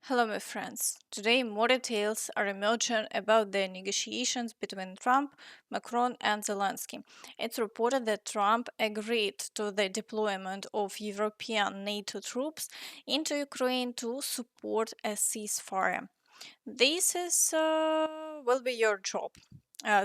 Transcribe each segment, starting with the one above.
Hello, my friends. Today, more details are emerging about the negotiations between Trump, Macron, and Zelensky. It's reported that Trump agreed to the deployment of European NATO troops into Ukraine to support a ceasefire. Will be your job.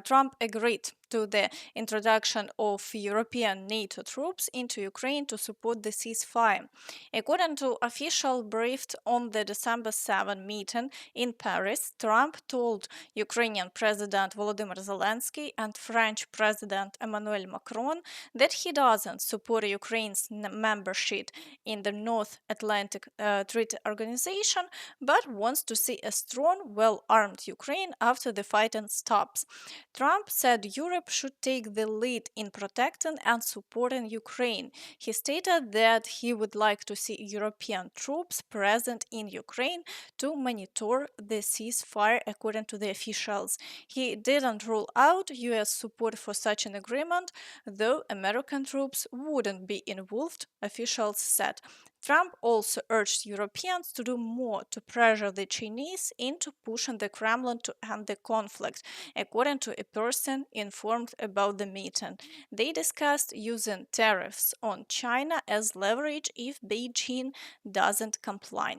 Trump agreed to the introduction of European NATO troops into Ukraine to support the ceasefire. According to official briefed on the December 7 meeting in Paris, Trump told Ukrainian President Volodymyr Zelensky and French President Emmanuel Macron that he doesn't support Ukraine's membership in the North Atlantic Treaty Organization, but wants to see a strong, well-armed Ukraine after the fighting stops. Trump said Europe should take the lead in protecting and supporting Ukraine. He stated that he would like to see European troops present in Ukraine to monitor the ceasefire, according to the officials. He didn't rule out US support for such an agreement, though American troops wouldn't be involved, officials said. Trump also urged Europeans to do more to pressure the Chinese into pushing the Kremlin to end the conflict, according to a person informed about the meeting. They discussed using tariffs on China as leverage if Beijing doesn't comply.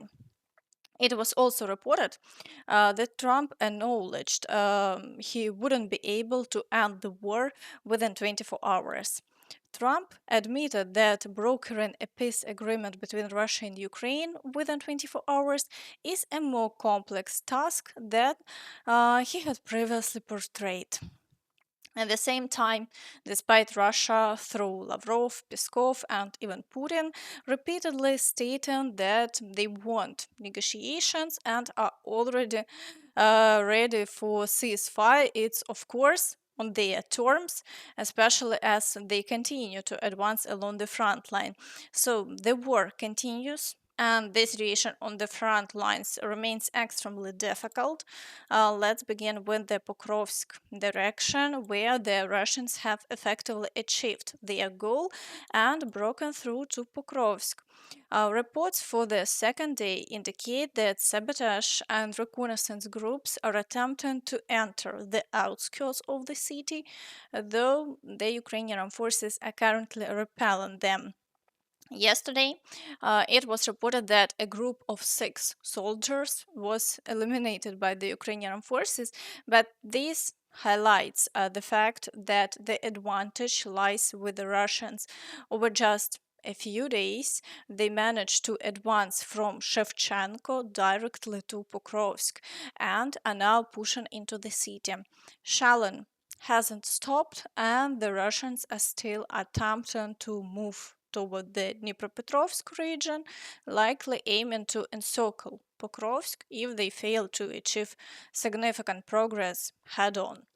It was also reported that Trump acknowledged he wouldn't be able to end the war within 24 hours. Trump admitted that brokering a peace agreement between Russia and Ukraine within 24 hours is a more complex task than he had previously portrayed. At the same time, despite Russia, through Lavrov, Peskov, and even Putin, repeatedly stating that they want negotiations and are already ready for ceasefire, it's of course on their terms, especially as they continue to advance along the front line. So the war continues. And the situation on the front lines remains extremely difficult. Let's begin with the Pokrovsk direction, where the Russians have effectively achieved their goal and broken through to Pokrovsk. Reports for the second day indicate that sabotage and reconnaissance groups are attempting to enter the outskirts of the city, though the Ukrainian armed forces are currently repelling them. Yesterday, it was reported that a group of 6 soldiers was eliminated by the Ukrainian forces, but this highlights the fact that the advantage lies with the Russians. Over just a few days, they managed to advance from Shevchenko directly to Pokrovsk and are now pushing into the city. Shalin hasn't stopped, and the Russians are still attempting to move toward the Dnipropetrovsk region, likely aiming to encircle Pokrovsk if they fail to achieve significant progress head on.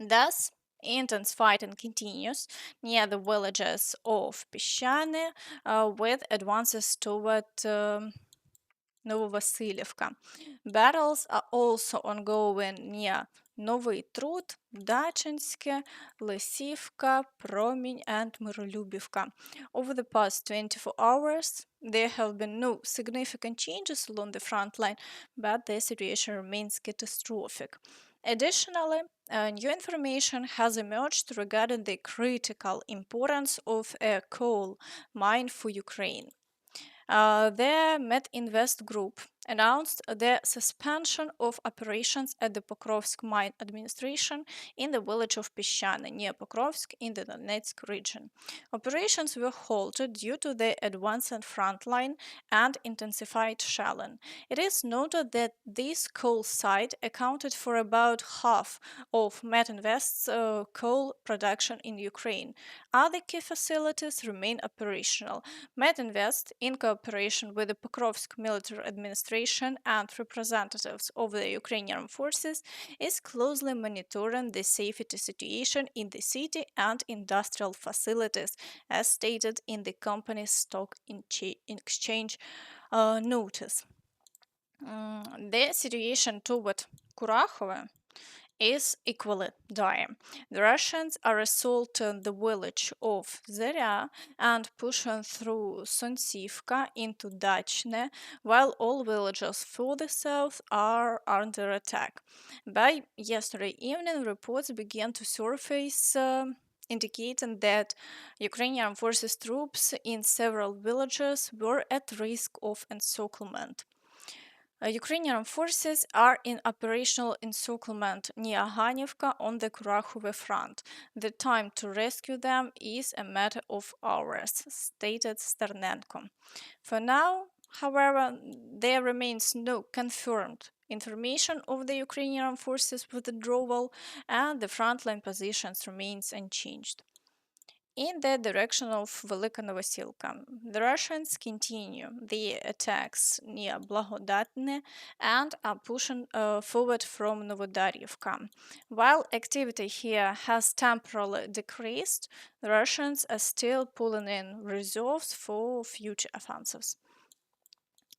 Thus, intense fighting continues near the villages of Peshane with advances toward Novovasilievka. Battles are also ongoing near Новий Труд, Dachinske, Lysivka, Promень, and Myrolюбівка. Over the past 24 hours, there have been no significant changes along the front line, but the situation remains catastrophic. Additionally, new information has emerged regarding the critical importance of a coal mine for Ukraine. The Metinvest Group announced the suspension of operations at the Pokrovsk mine administration in the village of Peshane near Pokrovsk in the Donetsk region. Operations were halted due to the advancing front line and intensified shelling. It is noted that this coal site accounted for about half of Metinvest's coal production in Ukraine. Other key facilities remain operational. Metinvest, in cooperation with the Pokrovsk military administration and representatives of the Ukrainian forces, is closely monitoring the safety situation in the city and industrial facilities, as stated in the company's stock exchange notice. The situation toward Kurakhove is equally dire. The Russians are assaulting the village of Zarya and pushing through Sonsivka into Dachne, while all villages further south are under attack. By yesterday evening, reports began to surface. Indicating that Ukrainian forces troops in several villages were at risk of encirclement. Ukrainian forces are in operational encirclement near Hanivka on the Kurakhove front. The time to rescue them is a matter of hours, stated Sternenko. For now, however, there remains no confirmed information of the Ukrainian forces' withdrawal, and the frontline positions remains unchanged. In the direction of Velika Novosilka, the Russians continue the attacks near Blagodatne and are pushing forward from Novodaryevka. While activity here has temporarily decreased, the Russians are still pulling in reserves for future offensives.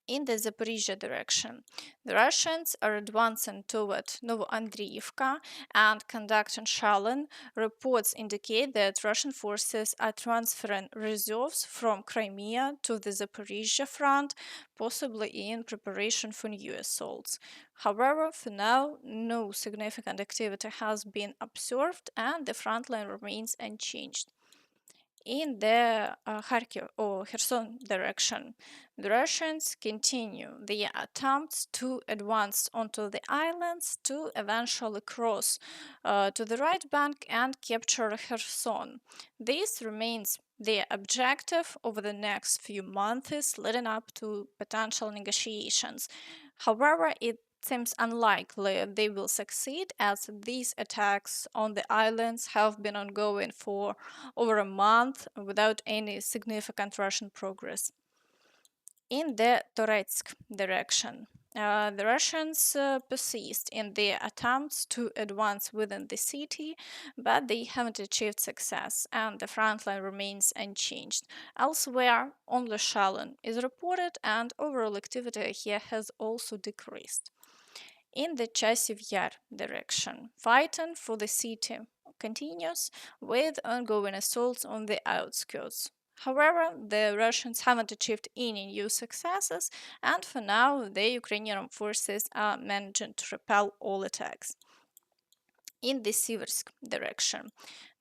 In the Zaporizhia direction, the Russians are advancing toward Novoandriivka and conducting shelling. Reports indicate that Russian forces are transferring reserves from Crimea to the Zaporizhia front, possibly in preparation for new assaults. However, for now, no significant activity has been observed and the front line remains unchanged. In the Kharkiv or Kherson direction, the Russians continue their attempts to advance onto the islands to eventually cross to the right bank and capture Kherson. This remains their objective over the next few months leading up to potential negotiations. However, it seems unlikely they will succeed as these attacks on the islands have been ongoing for over a month without any significant Russian progress. In the Toretsk direction, the Russians persist in their attempts to advance within the city, but they haven't achieved success, and the front line remains unchanged. Elsewhere, only shelling is reported, and overall activity here has also decreased. In the Chasiv Yar direction, fighting for the city continues with ongoing assaults on the outskirts. However, the Russians haven't achieved any new successes, and for now, the Ukrainian forces are managing to repel all attacks. In the Siversk direction,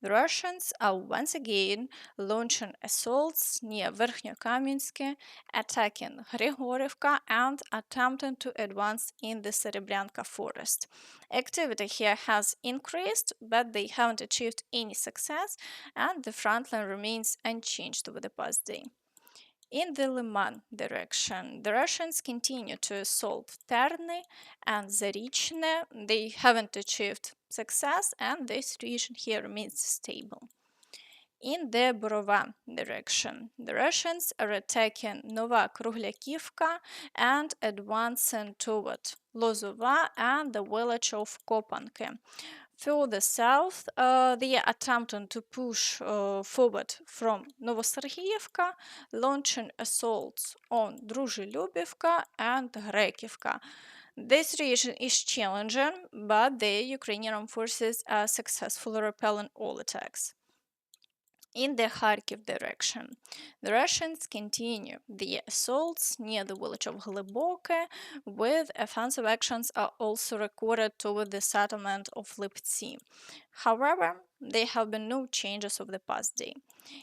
the Russians are once again launching assaults near Verkhnyokamensky, attacking Grigorivka, and attempting to advance in the Serebryanka forest. Activity here has increased, but they haven't achieved any success, and the front line remains unchanged over the past day. In the Liman direction, the Russians continue to assault Terny and Zarichne. They haven't achieved success, and this region here remains stable. In the Borova direction, the Russians are attacking Nova Krugliakivka and advancing toward Lozova and the village of Kopanke. Further south, they are attempting to push forward from Novosergiyevka, launching assaults on Druzhilubivka and Grekivka. This region is challenging, but the Ukrainian forces are successfully repelling all attacks. In the Kharkiv direction, the Russians continue the assaults near the village of Gliboke, with offensive actions are also recorded toward the settlement of Liptsi. However, there have been no changes over the past day.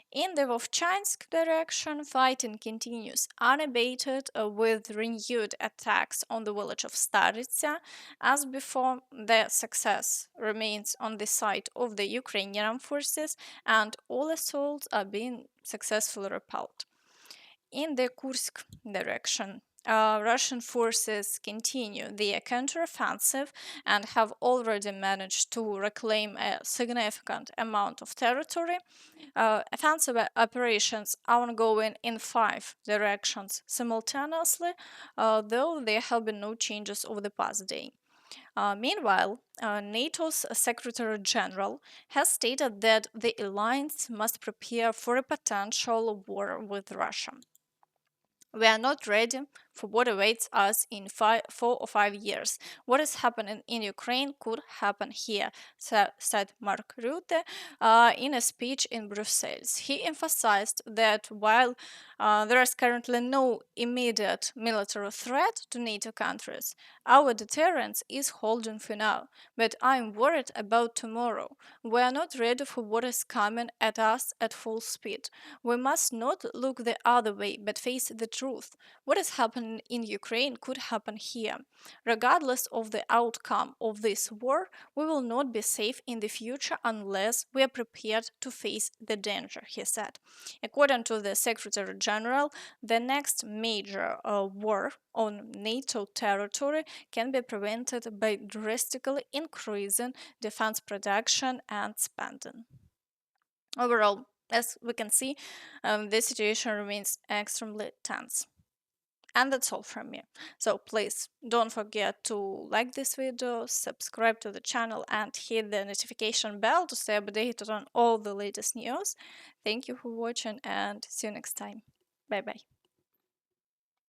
In the Vovchansk direction, fighting continues unabated with renewed attacks on the village of Staritsa. As before, the success remains on the side of the Ukrainian forces, and all assaults are being successfully repelled. In the Kursk direction, Russian forces continue their counteroffensive and have already managed to reclaim a significant amount of territory. Offensive operations are ongoing in 5 directions simultaneously, though there have been no changes over the past day. Meanwhile, NATO's Secretary General has stated that the alliance must prepare for a potential war with Russia. We are not ready for what awaits us in 4 or 5 years. What is happening in Ukraine could happen here, said Mark Rutte in a speech in Brussels. He emphasized that while there is currently no immediate military threat to NATO countries, our deterrence is holding for now. But I'm worried about tomorrow. We are not ready for what is coming at us at full speed. We must not look the other way, but face the truth. What is happening in Ukraine could happen here. Regardless of the outcome of this war, we will not be safe in the future unless we are prepared to face the danger, he said. According to the Secretary General, the next major war on NATO territory can be prevented by drastically increasing defense production and spending. Overall, as we can see, the situation remains extremely tense. And that's all from me. So please don't forget to like this video, subscribe to the channel, and hit the notification bell to stay updated on all the latest news. Thank you for watching and see you next time. Bye bye.